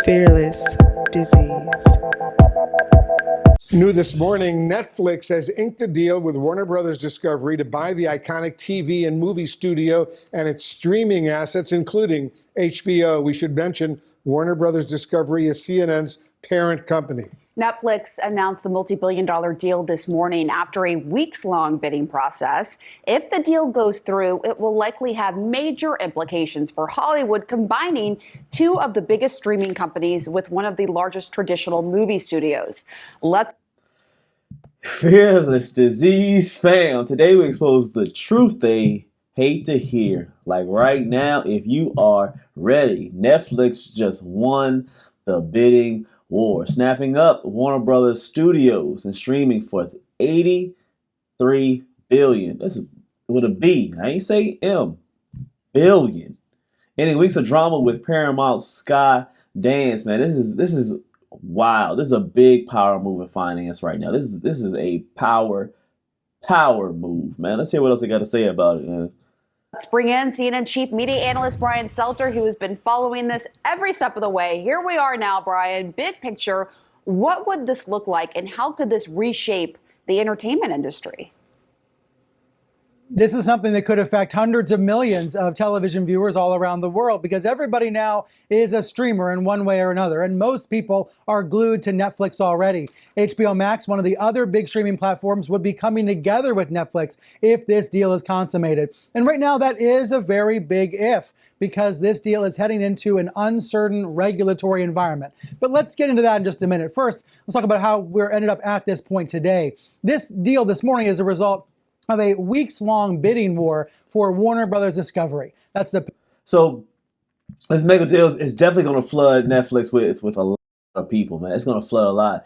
Fearless Disease. New this morning, Netflix has inked a deal with Warner Brothers Discovery to buy the iconic TV and movie studio and its streaming assets, including HBO. We should mention Warner Brothers Discovery is CNN's parent company. Netflix announced the multi-billion-dollar deal this morning after a weeks-long bidding process. If the deal goes through, it will likely have major implications for Hollywood, combining two of the biggest streaming companies with one of the largest traditional movie studios. Fearless Disease fam. Today we expose the truth they hate to hear. Like right now, if you are ready, Netflix just won the bidding war, snapping up Warner Brothers Studios and streaming for $83 billion. That's with a B. I ain't say M. Billion. Ending weeks of drama with Paramount Sky Dance. Man, this is wild. This is a big power move in finance right now. This is a power move, man. Let's hear what else they got to say about it, man. Let's bring in CNN chief media analyst Brian Stelter, who has been following this every step of the way. Here we are now, Brian. Big picture, what would this look like and how could this reshape the entertainment industry? This is something that could affect hundreds of millions of television viewers all around the world because everybody now is a streamer in one way or another. And most people are glued to Netflix already. HBO Max, one of the other big streaming platforms, would be coming together with Netflix if this deal is consummated. And right now that is a very big if because this deal is heading into an uncertain regulatory environment. But let's get into that in just a minute. First, let's talk about how we're ended up at this point today. This deal this morning is a result of a weeks-long bidding war for Warner Brothers Discovery. So this mega deal is definitely going to flood Netflix with a lot of people, man. It's going to flood a lot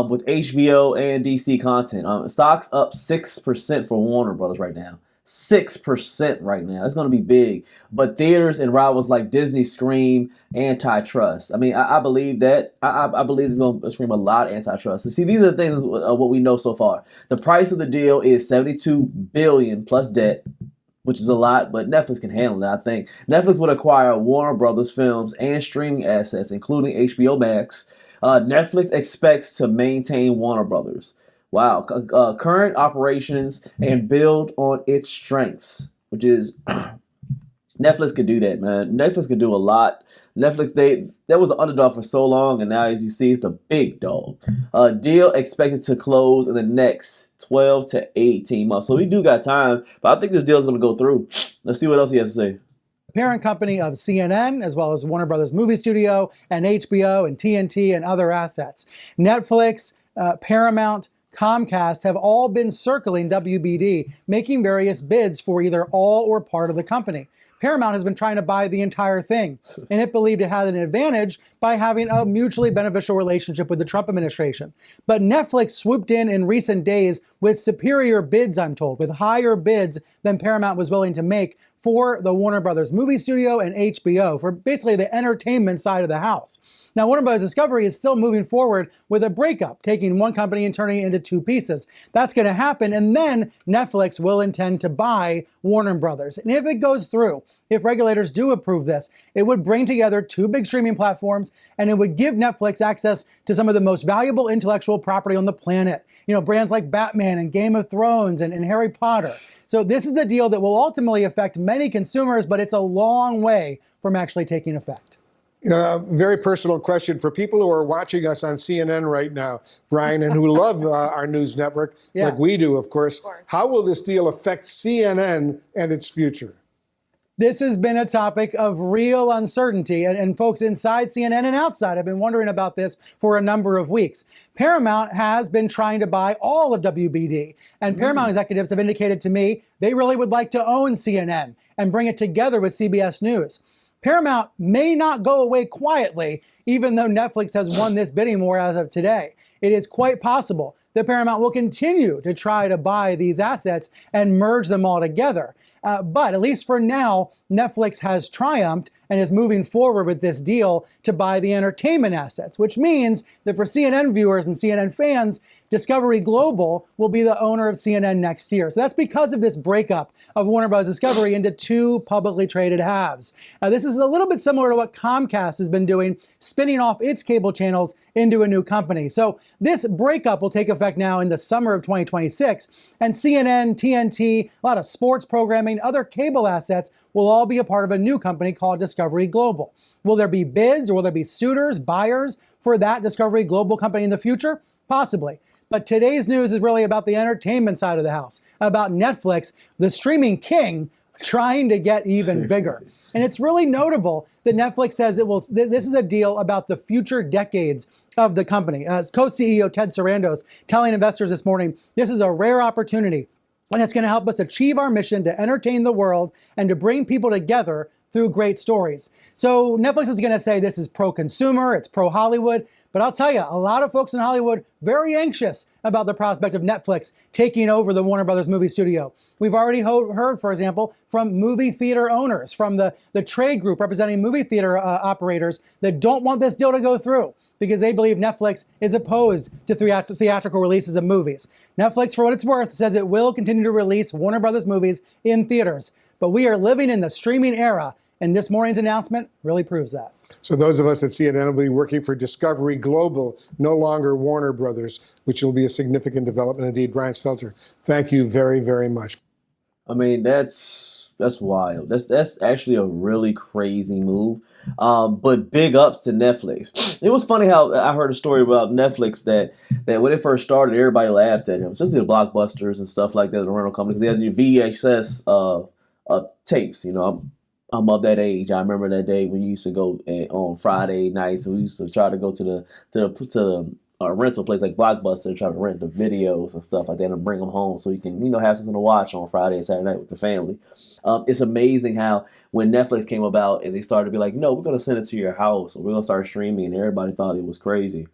with HBO and DC content. Stocks up 6% for Warner Brothers right now. 6% right now. It's going to be big. But theaters and rivals like Disney scream antitrust. I mean, I believe that. I believe it's going to scream a lot of antitrust. So see, these are the things what we know so far. The price of the deal is $72 billion plus debt, which is a lot, but Netflix can handle it, I think. Netflix would acquire Warner Brothers films and streaming assets, including HBO Max. Netflix expects to maintain Warner Brothers. Wow. Current operations and build on its strengths, which is Netflix could do that, man. Netflix could do a lot. Netflix, that was an underdog for so long, and now, as you see, it's the big dog. Deal expected to close in the next 12 to 18 months. So we do got time, but I think this deal is going to go through. Let's see what else he has to say. Parent company of CNN, as well as Warner Brothers Movie Studio and HBO and TNT and other assets. Netflix, Paramount, Comcast have all been circling WBD, making various bids for either all or part of the company. Paramount has been trying to buy the entire thing, and it believed it had an advantage by having a mutually beneficial relationship with the Trump administration. But Netflix swooped in recent days with superior bids, I'm told, with higher bids than Paramount was willing to make for the Warner Brothers Movie Studio and HBO, for basically the entertainment side of the house. Now, Warner Brothers Discovery is still moving forward with a breakup, taking one company and turning it into two pieces. That's going to happen, and then Netflix will intend to buy Warner Brothers. And if it goes through, if regulators do approve this, it would bring together two big streaming platforms, and it would give Netflix access to some of the most valuable intellectual property on the planet. You know, brands like Batman and Game of Thrones and Harry Potter. So this is a deal that will ultimately affect many consumers, but it's a long way from actually taking effect. Very personal question for people who are watching us on CNN right now, Brian, and who love our news network, like we do, of course. How will this deal affect CNN and its future? This has been a topic of real uncertainty, and folks inside CNN and outside have been wondering about this for a number of weeks. Paramount has been trying to buy all of WBD, and Paramount executives have indicated to me they really would like to own CNN and bring it together with CBS News. Paramount may not go away quietly, even though Netflix has won this bidding war as of today. It is quite possible that Paramount will continue to try to buy these assets and merge them all together. But at least for now, Netflix has triumphed and is moving forward with this deal to buy the entertainment assets, which means that for CNN viewers and CNN fans, Discovery Global will be the owner of CNN next year. So that's because of this breakup of Warner Bros. Discovery into two publicly traded halves. This is a little bit similar to what Comcast has been doing, spinning off its cable channels into a new company. So this breakup will take effect now in the summer of 2026, and CNN, TNT, a lot of sports programming, other cable assets will all be a part of a new company called Discovery Global. Will there be bids or will there be suitors, buyers for that Discovery Global company in the future? Possibly. But today's news is really about the entertainment side of the house, about Netflix, the streaming king, trying to get even bigger. And it's really notable that Netflix says this is a deal about the future decades of the company. As co-CEO Ted Sarandos telling investors this morning, this is a rare opportunity, and it's going to help us achieve our mission to entertain the world and to bring people together through great stories. So Netflix is going to say this is pro-consumer, it's pro-Hollywood, but I'll tell you, a lot of folks in Hollywood very anxious about the prospect of Netflix taking over the Warner Brothers movie studio. We've already heard, for example, from movie theater owners, from the trade group representing movie theater operators that don't want this deal to go through because they believe Netflix is opposed to theatrical releases of movies. Netflix, for what it's worth, says it will continue to release Warner Brothers movies in theaters. But we are living in the streaming era, and this morning's announcement really proves that. So those of us at CNN will be working for Discovery Global, no longer Warner Brothers, which will be a significant development indeed. Brian Stelter, thank you very, very much. I mean, that's wild. That's actually a really crazy move. But big ups to Netflix. It was funny how I heard a story about Netflix that when it first started, everybody laughed at him, especially the blockbusters and stuff like that, the rental companies. They had the VHS tapes. You know, I'm of that age. I remember that day when you used to go on Friday nights, and we used to try to go to the rental place like Blockbuster and try to rent the videos and stuff like that and bring them home so you can, have something to watch on Friday and Saturday night with the family. It's amazing how when Netflix came about and they started to be like, no, we're going to send it to your house or we're going to start streaming, and everybody thought it was crazy.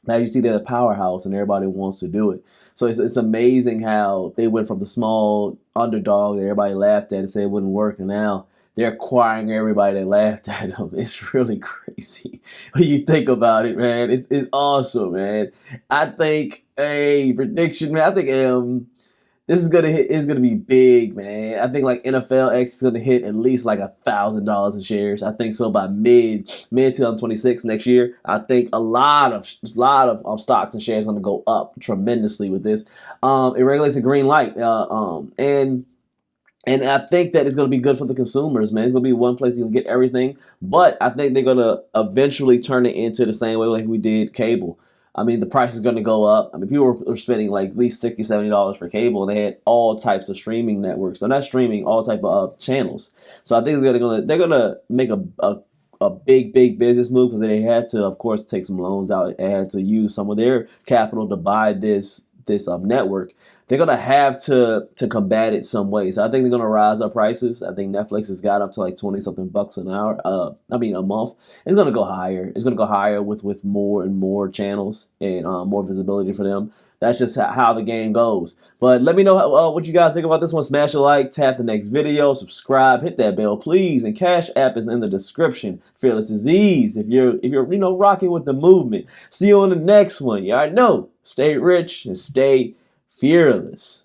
Now you see they're the powerhouse and everybody wants to do it. So it's amazing how they went from the small underdog that everybody laughed at and said it wouldn't work, and now they're acquiring everybody that laughed at them. It's really crazy when you think about it, man. It's awesome, man. I think prediction, man. I think this is gonna hit. Is gonna be big, man. I think like NFL X is gonna hit at least like $1,000 in shares. I think so by mid 2026 next year. I think a lot of stocks and shares gonna go up tremendously with this. It regulates a green light, and I think that it's going to be good for the consumers, man. It's going to be one place you can get everything. But I think they're going to eventually turn it into the same way like we did cable. I mean, the price is going to go up. I mean, people were spending like at least $60, $70 for cable, and they had all types of streaming networks. They're not streaming all type of channels. So I think they're going to make a big business move because they had to, of course, take some loans out. They had to use some of their capital to buy this network. They're going to have to combat it some way. So I think they're going to rise up prices. I think Netflix has got up to like 20-something bucks an hour. A month. It's going to go higher. It's going to go higher with more and more channels and more visibility for them. That's just how the game goes. But let me know what you guys think about this one. Smash a like, tap the next video, subscribe, hit that bell, please. And CashApp is in the description. FearlessDisease if you're rocking with the movement. See you on the next one. You already know. Stay rich and stay fearless.